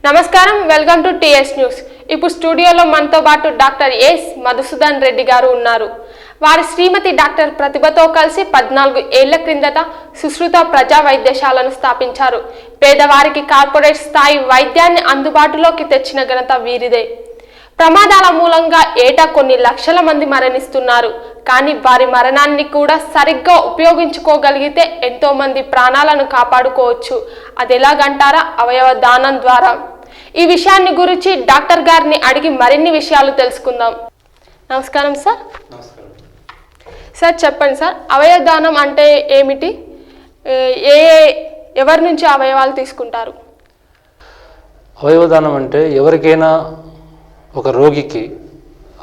నమస్కారం, welcome to TS news. ఇప్పుడు స్టూడియోలో మనతో పాటు డాక్టర్ ఎస్ మధుసూదన్ రెడ్డి గారు ఉన్నారు. వారి శ్రీమతి డాక్టర్ ప్రతిభతో కలిసి 14 ఏళ్ల క్రిందట సుశ్రుత ప్రజా వైద్యశాలను స్థాపించారు. పేదవారికి కార్పొరేట్ స్థాయి వైద్యాన్ని అందుబాటులోకి తెచ్చిన ఘనత వీరిదే. ప్రమాదాల మూలంగా ఏటా కొన్ని లక్షల మంది మరణిస్తున్నారు. కానీ వారి మరణాన్ని కూడా సరిగ్గా ఉపయోగించుకోగలిగితే ఎంతో మంది ప్రాణాలను కాపాడుకోవచ్చు. అది ఎలాగంటారా? అవయవ దానం ద్వారా. ఈ విషయాన్ని గురించి డాక్టర్ గారిని అడిగి మరిన్ని విషయాలు తెలుసుకుందాం. నమస్కారం సార్. సార్ చెప్పండి సార్, అవయవ దానం అంటే ఏమిటి? ఎవరి నుంచి అవయవాలు తీసుకుంటారు? అవయవదానం అంటే ఎవరికైనా ఒక రోగికి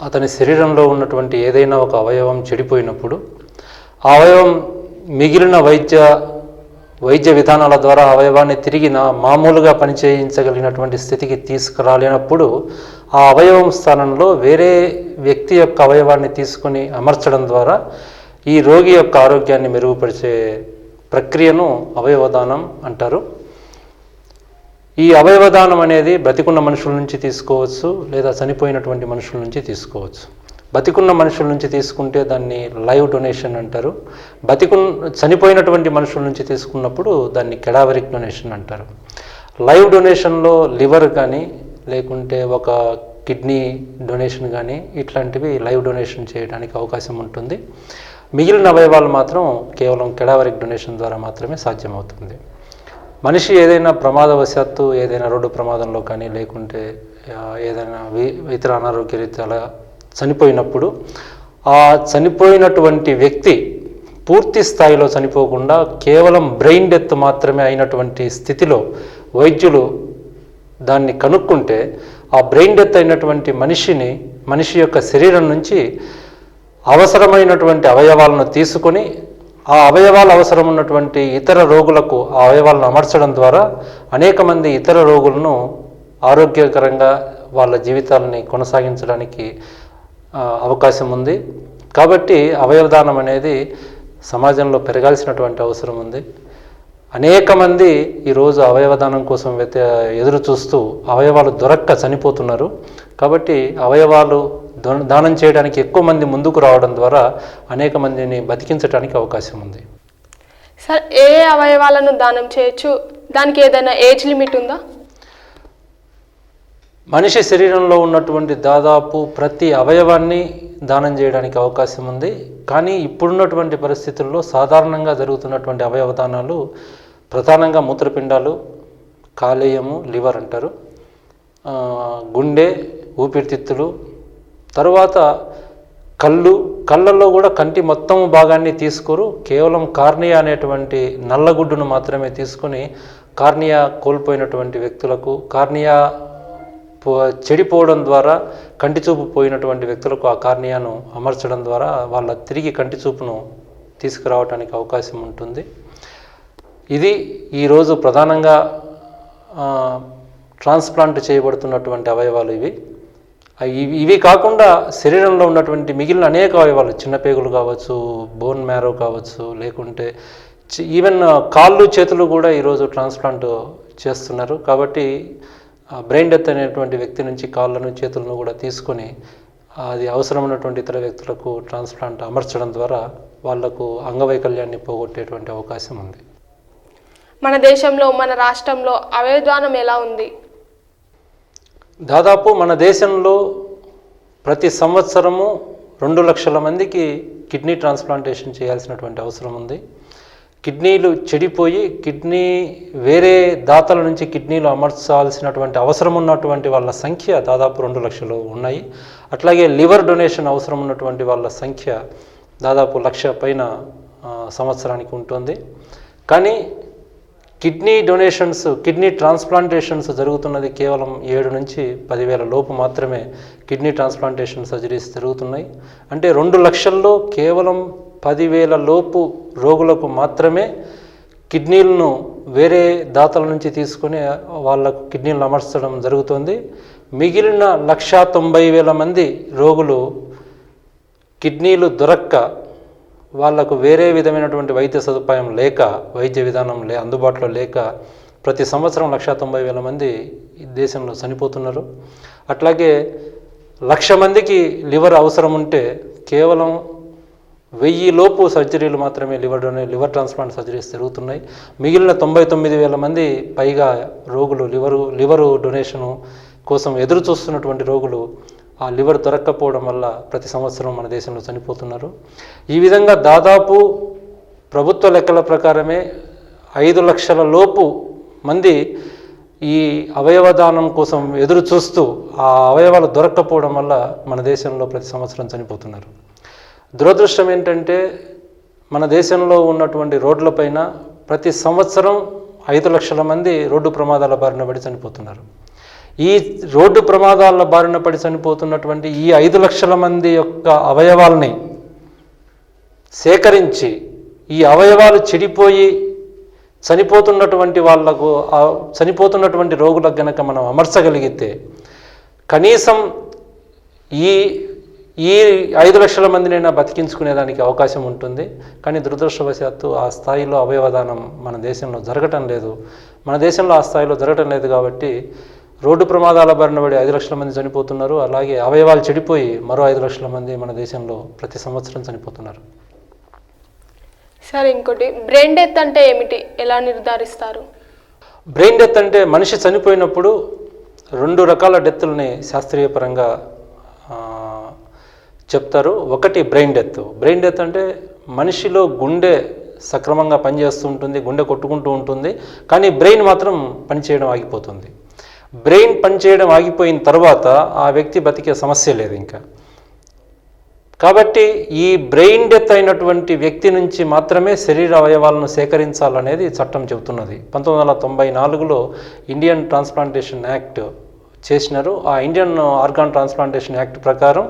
అతని శరీరంలో ఉన్నటువంటి ఏదైనా ఒక అవయవం చెడిపోయినప్పుడు ఆ అవయవం మిగిలిన వైద్య విధానాల ద్వారా అవయవాన్ని తిరిగి మామూలుగా పనిచేయించగలిగినటువంటి స్థితికి తీసుకురాలేనప్పుడు ఆ అవయవం స్థానంలో వేరే వ్యక్తి యొక్క అవయవాన్ని తీసుకొని అమర్చడం ద్వారా ఈ రోగి యొక్క ఆరోగ్యాన్ని మెరుగుపరిచే ప్రక్రియను అవయవదానం అంటారు. ఈ అవయవదానం అనేది బతికున్న మనుషుల నుంచి తీసుకోవచ్చు, లేదా చనిపోయినటువంటి మనుషుల నుంచి తీసుకోవచ్చు. బతికున్న మనుషుల నుంచి తీసుకుంటే దాన్ని లైవ్ డొనేషన్ అంటారు. చనిపోయినటువంటి మనుషుల నుంచి తీసుకున్నప్పుడు దాన్ని కెడావరిక్ డొనేషన్ అంటారు. లైవ్ డొనేషన్లో లివర్ కానీ లేకుంటే ఒక కిడ్నీ డొనేషన్ కానీ ఇట్లాంటివి లైవ్ డొనేషన్ చేయడానికి అవకాశం ఉంటుంది. మిగిలిన అవయవాలు మాత్రం కేవలం కెడావరిక్ డొనేషన్ ద్వారా మాత్రమే సాధ్యమవుతుంది. మనిషి ఏదైనా ప్రమాదవశాత్తు ఏదైనా రోడ్డు ప్రమాదంలో కానీ లేకుంటే ఏదైనా ఇతర అనారోగ్య రీత్యాల చనిపోయినప్పుడు ఆ చనిపోయినటువంటి వ్యక్తి పూర్తి స్థాయిలో చనిపోకుండా కేవలం బ్రెయిన్ డెత్ మాత్రమే అయినటువంటి స్థితిలో వైద్యులు దాన్ని కనుక్కుంటే ఆ బ్రెయిన్ డెత్ అయినటువంటి మనిషి యొక్క శరీరం నుంచి అవసరమైనటువంటి అవయవాలను తీసుకొని ఆ అవయవాలు అవసరం ఉన్నటువంటి ఇతర రోగులకు ఆ అవయవాలను అమర్చడం ద్వారా అనేక మంది ఇతర రోగులను ఆరోగ్యకరంగా వాళ్ళ జీవితాలని కొనసాగించడానికి అవకాశం ఉంది. కాబట్టి అవయవదానం అనేది సమాజంలో పెరగాల్సినటువంటి అవసరం ఉంది. అనేక మంది ఈరోజు అవయవదానం కోసం ఎదురు చూస్తూ అవయవాలు దొరక్క చనిపోతున్నారు. కాబట్టి అవయవాలు దానం చేయడానికి ఎక్కువ మంది ముందుకు రావడం ద్వారా అనేక మందిని బతికించడానికి అవకాశం ఉంది. సార్, ఏ అవయవాలను దానం చేయొచ్చు? దానికి ఏదైనా ఏజ్ లిమిట్ ఉందా? మనిషి శరీరంలో ఉన్నటువంటి దాదాపు ప్రతి అవయవాన్ని దానం చేయడానికి అవకాశం ఉంది. కానీ ఇప్పుడున్నటువంటి పరిస్థితుల్లో సాధారణంగా జరుగుతున్నటువంటి అవయవ దానాలు ప్రధానంగా మూత్రపిండాలు, కాలేయము, లివర్ అంటారు, గుండె, ఊపిరితిత్తులు, తరువాత కళ్ళల్లో కూడా కంటి మొత్తం భాగాన్ని తీసుకోరు. కేవలం కార్నియా అనేటువంటి నల్లగుడ్డును మాత్రమే తీసుకొని కార్నియా కోల్పోయినటువంటి వ్యక్తులకు, కార్నియా చెడిపోవడం ద్వారా కంటి చూపు పోయినటువంటి వ్యక్తులకు ఆ కార్నియాను అమర్చడం ద్వారా వాళ్ళ తిరిగి కంటి చూపును తీసుకురావడానికి అవకాశం ఉంటుంది. ఇది ఈరోజు ప్రధానంగా ట్రాన్స్ప్లాంట్ చేయబడుతున్నటువంటి అవయవాలు ఇవి కాకుండా శరీరంలో ఉన్నటువంటి మిగిలిన అనేక అవయవాలు, చిన్నపేగులు కావచ్చు, బోన్ మ్యారో కావచ్చు, లేకుంటే ఈవెన్ కాళ్ళు చేతులు కూడా ఈరోజు ట్రాన్స్ప్లాంట్ చేస్తున్నారు. కాబట్టి బ్రెయిన్ డెత్ అనేటువంటి వ్యక్తి నుంచి కాళ్ళను చేతులను కూడా తీసుకొని అది అవసరమైనటువంటి ఇతర వ్యక్తులకు ట్రాన్స్ప్లాంట్ అమర్చడం ద్వారా వాళ్లకు అంగవైకల్యాన్ని పోగొట్టేటువంటి అవకాశం ఉంది. మన దేశంలో, మన రాష్ట్రంలో అవయవదానం ఎలా ఉంది? దాదాపు మన దేశంలో ప్రతి సంవత్సరము 2 లక్షల మందికి కిడ్నీ ట్రాన్స్ప్లాంటేషన్ చేయాల్సినటువంటి అవసరం ఉంది. కిడ్నీలు చెడిపోయి వేరే దాతల నుంచి కిడ్నీలు అమర్చాల్సినటువంటి అవసరం ఉన్నటువంటి వాళ్ళ సంఖ్య దాదాపు 2 లక్షలు ఉన్నాయి. అట్లాగే లివర్ డొనేషన్ అవసరం ఉన్నటువంటి వాళ్ళ సంఖ్య దాదాపు 1,00,000 పైన సంవత్సరానికి ఉంటుంది. కానీ కిడ్నీ ట్రాన్స్ప్లాంటేషన్స్ జరుగుతున్నది కేవలం 7 నుంచి 10,000 లోపు మాత్రమే కిడ్నీ ట్రాన్స్ప్లాంటేషన్ సర్జరీస్ జరుగుతున్నాయి. అంటే 2 లక్షల్లో కేవలం 10,000 లోపు రోగులకు మాత్రమే కిడ్నీలను వేరే దాతల నుంచి తీసుకొని వాళ్ళకు కిడ్నీలను అమర్చడం జరుగుతుంది. మిగిలిన 1,90,000 మంది రోగులు కిడ్నీలు దొరక్క వాళ్లకు వేరే విధమైనటువంటి వైద్య సదుపాయం లేక, వైద్య విధానం అందుబాటులో లేక ప్రతి సంవత్సరం 1,90,000 మంది ఈ దేశంలో చనిపోతున్నారు. అట్లాగే 1,00,000 మందికి లివర్ అవసరం ఉంటే కేవలం 1000 లోపు సర్జరీలు మాత్రమే లివర్ ట్రాన్స్ప్లాంట్ సర్జరీస్ జరుగుతున్నాయి. మిగిలిన 99,000 మంది పైగా రోగులు లివరు డొనేషను కోసం ఎదురు చూస్తున్నటువంటి రోగులు ఆ లివర్ దొరక్కపోవడం వల్ల ప్రతి సంవత్సరం మన దేశంలో చనిపోతున్నారు. ఈ విధంగా దాదాపు ప్రభుత్వ లెక్కల ప్రకారమే 5 లక్షల లోపు మంది ఈ అవయవదానం కోసం ఎదురు చూస్తూ ఆ అవయవాలు దొరక్కపోవడం వల్ల మన దేశంలో ప్రతి సంవత్సరం చనిపోతున్నారు. దురదృష్టం ఏంటంటే మన దేశంలో ఉన్నటువంటి రోడ్లపైన ప్రతి సంవత్సరం 5 లక్షల మంది రోడ్డు ప్రమాదాల బారిన పడి చనిపోతున్నారు. ఈ రోడ్డు ప్రమాదాల బారిన పడి చనిపోతున్నటువంటి ఈ 5 లక్షల మంది యొక్క అవయవాల్ని సేకరించి ఈ అవయవాలు చెడిపోయి చనిపోతున్నటువంటి రోగులకు గనక మనం అమర్చగలిగితే కనీసం ఈ 5 లక్షల మందినైనా బతికించుకునేదానికి అవకాశం ఉంటుంది. కానీ దురదృష్టవశాత్తు ఆ స్థాయిలో అవయవదానం మన దేశంలో జరగటం లేదు. మన దేశంలో ఆ స్థాయిలో జరగటం లేదు కాబట్టి రోడ్డు ప్రమాదాల బారిన పడి 5 లక్షల మంది చనిపోతున్నారు. అలాగే అవయవాలు చెడిపోయి మరో 5 లక్షల మంది మన దేశంలో ప్రతి సంవత్సరం చనిపోతున్నారు. సార్, ఇంకోటి బ్రెయిన్ డెత్ అంటే ఏమిటి, ఎలా నిర్ధారిస్తారు? బ్రెయిన్ డెత్ అంటే మనిషి చనిపోయినప్పుడు 2 రకాల డెత్తుల్ని శాస్త్రీయపరంగా చెప్తారు. ఒకటి బ్రెయిన్ డెత్. బ్రెయిన్ డెత్ అంటే మనిషిలో గుండె సక్రమంగా పనిచేస్తూ ఉంటుంది, గుండె కొట్టుకుంటూ ఉంటుంది, కానీ బ్రెయిన్ మాత్రం పనిచేయడం ఆగిపోతుంది. బ్రెయిన్ పనిచేయడం ఆగిపోయిన తర్వాత ఆ వ్యక్తి బతికే సమస్య లేదు ఇంకా. కాబట్టి ఈ బ్రెయిన్ డెత్ అయినటువంటి వ్యక్తి నుంచి మాత్రమే శరీర అవయవాలను సేకరించాలనేది చట్టం చెబుతున్నది. 1994లో ఇండియన్ ట్రాన్స్ప్లాంటేషన్ యాక్ట్ చేసినారు. ఆ ఇండియన్ ఆర్గాన్ ట్రాన్స్ప్లాంటేషన్ యాక్ట్ ప్రకారం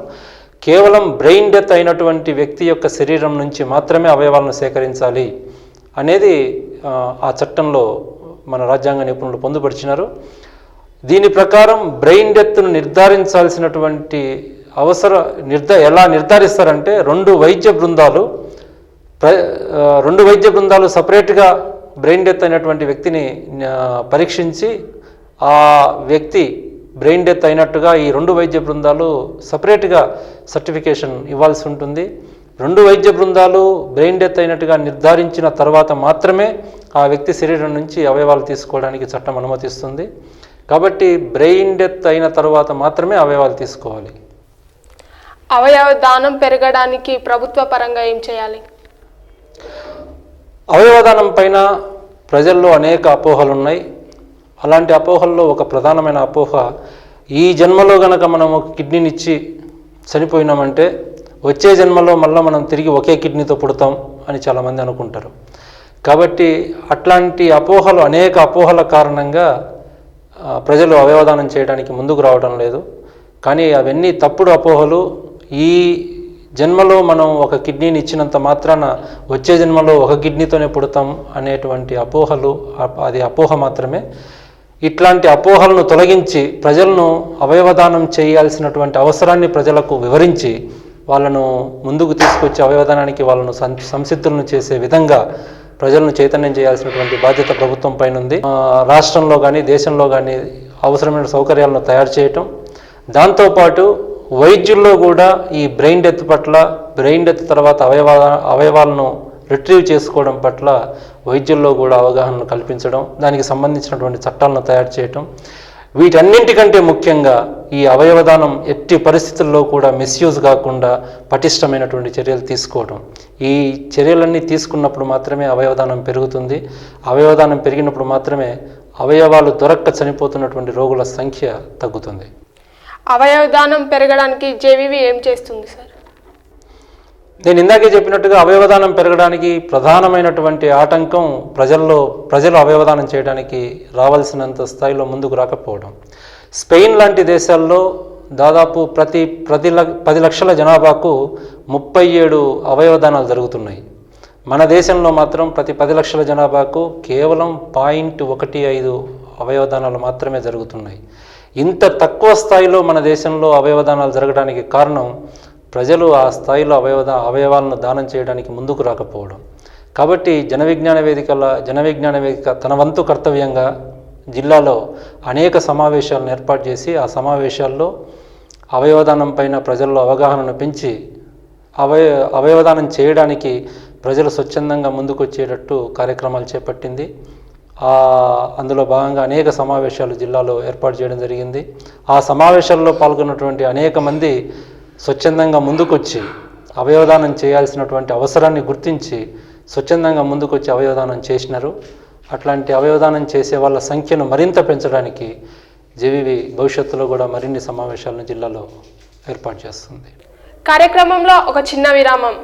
కేవలం బ్రెయిన్ డెత్ అయినటువంటి వ్యక్తి యొక్క శరీరం నుంచి మాత్రమే అవయవాలను సేకరించాలి అనేది ఆ చట్టంలో మన రాజ్యాంగ నిపుణులు పొందుపరిచినారు. దీని ప్రకారం బ్రెయిన్ డెత్ను నిర్ధారించాల్సినటువంటి ఎలా నిర్ధారిస్తారంటే 2 వైద్య బృందాలు సపరేట్గా బ్రెయిన్ డెత్ అయినటువంటి వ్యక్తిని పరీక్షించి ఆ వ్యక్తి బ్రెయిన్ డెత్ అయినట్టుగా ఈ 2 వైద్య బృందాలు సపరేట్గా సర్టిఫికేషన్ ఇవ్వాల్సి ఉంటుంది. 2 వైద్య బృందాలు బ్రెయిన్ డెత్ అయినట్టుగా నిర్ధారించిన తర్వాత మాత్రమే ఆ వ్యక్తి శరీరం నుంచి అవయవాలు తీసుకోవడానికి చట్టం అనుమతిస్తుంది. కాబట్టి బ్రెయిన్ డెత్ అయిన తర్వాత మాత్రమే అవయవాలు తీసుకోవాలి. అవయవ దానం పెరగడానికి ప్రభుత్వ పరంగా ఏం చేయాలి? అవయవదానం పైన ప్రజల్లో అనేక అపోహలు ఉన్నాయి. అలాంటి అపోహల్లో ఒక ప్రధానమైన అపోహ, ఈ జన్మలో గనక మనం ఒక కిడ్నీనిచ్చి చనిపోయినామంటే వచ్చే జన్మలో మళ్ళీ మనం తిరిగి ఒకే కిడ్నీతో పుడతాం అని చాలామంది అనుకుంటారు. కాబట్టి అట్లాంటి అపోహలు, అనేక అపోహల కారణంగా ప్రజలు అవయవదానం చేయడానికి ముందుకు రావడం లేదు. కానీ అవన్నీ తప్పుడు అపోహలు. ఈ జన్మలో మనం ఒక కిడ్నీని ఇచ్చినంత మాత్రాన వచ్చే జన్మలో ఒక కిడ్నీతోనే పుడతాం అనేటువంటి అపోహలు, అది అపోహ మాత్రమే. ఇట్లాంటి అపోహలను తొలగించి ప్రజలను అవయవదానం చేయాల్సినటువంటి అవసరాన్ని ప్రజలకు వివరించి వాళ్ళను ముందుకు తీసుకొచ్చి అవయవదానానికి వాళ్ళను సంసిద్ధులను చేసే విధంగా ప్రజలను చైతన్యం చేయాల్సినటువంటి బాధ్యత ప్రభుత్వం పైన ఉంది. రాష్ట్రంలో కానీ దేశంలో కానీ అవసరమైన సౌకర్యాలను తయారు చేయటం, దాంతోపాటు వైద్యుల్లో కూడా ఈ బ్రెయిన్ డెత్ పట్ల, బ్రెయిన్ డెత్ తర్వాత అవయవాలను రిట్రీవ్ చేసుకోవడం పట్ల వైద్యుల్లో కూడా అవగాహనను కల్పించడం, దానికి సంబంధించినటువంటి చట్టాలను తయారు చేయటం, వీటన్నింటికంటే ముఖ్యంగా ఈ అవయవదానం ఎట్టి పరిస్థితుల్లో కూడా మిస్యూజ్ కాకుండా పటిష్టమైనటువంటి చర్యలు తీసుకోవడం. ఈ చర్యలన్నీ తీసుకున్నప్పుడు మాత్రమే అవయవదానం పెరుగుతుంది. అవయవదానం పెరిగినప్పుడు మాత్రమే అవయవాలు దొరక్క చనిపోతున్నటువంటి రోగుల సంఖ్య తగ్గుతుంది. అవయవదానం పెరగడానికి జేవీవి ఏం చేస్తుంది సార్? నేను ఇందాకే చెప్పినట్టుగా అవయవదానం పెరగడానికి ప్రధానమైనటువంటి ఆటంకం ప్రజలు అవయవదానం చేయడానికి రావాల్సినంత స్థాయిలో ముందుకు రాకపోవడం. స్పెయిన్ లాంటి దేశాల్లో దాదాపు ప్రతి 10 లక్షల జనాభాకు 37 అవయవదానాలు జరుగుతున్నాయి. మన దేశంలో మాత్రం ప్రతి 10 లక్షల జనాభాకు కేవలం 0.15 అవయవదానాలు మాత్రమే జరుగుతున్నాయి. ఇంత తక్కువ స్థాయిలో మన దేశంలో అవయవదానాలు జరగడానికి కారణం ప్రజలు ఆ స్థాయిలో అవయవాలను దానం చేయడానికి ముందుకు రాకపోవడం. కాబట్టి జన విజ్ఞాన వేదిక తన వంతు కర్తవ్యంగా జిల్లాలో అనేక సమావేశాలను ఏర్పాటు చేసి ఆ సమావేశాల్లో అవయవదానం పైన ప్రజల్లో అవగాహనను పెంచి అవయవదానం చేయడానికి ప్రజలు స్వచ్ఛందంగా ముందుకొచ్చేటట్టు కార్యక్రమాలు చేపట్టింది. అందులో భాగంగా అనేక సమావేశాలు జిల్లాలో ఏర్పాటు చేయడం జరిగింది. ఆ సమావేశాల్లో పాల్గొన్నటువంటి అనేక మంది స్వచ్ఛందంగా ముందుకొచ్చి అవయవదానం చేయాల్సినటువంటి అవసరాన్ని గుర్తించి స్వచ్ఛందంగా ముందుకొచ్చి అవయవదానం చేసినారు. అట్లాంటి అవయవదానం చేసే వాళ్ళ సంఖ్యను మరింత పెంచడానికి జేవీవి భవిష్యత్తులో కూడా మరిన్ని సమావేశాలను జిల్లాలో ఏర్పాటు చేస్తుంది. కార్యక్రమంలో ఒక చిన్న విరామం.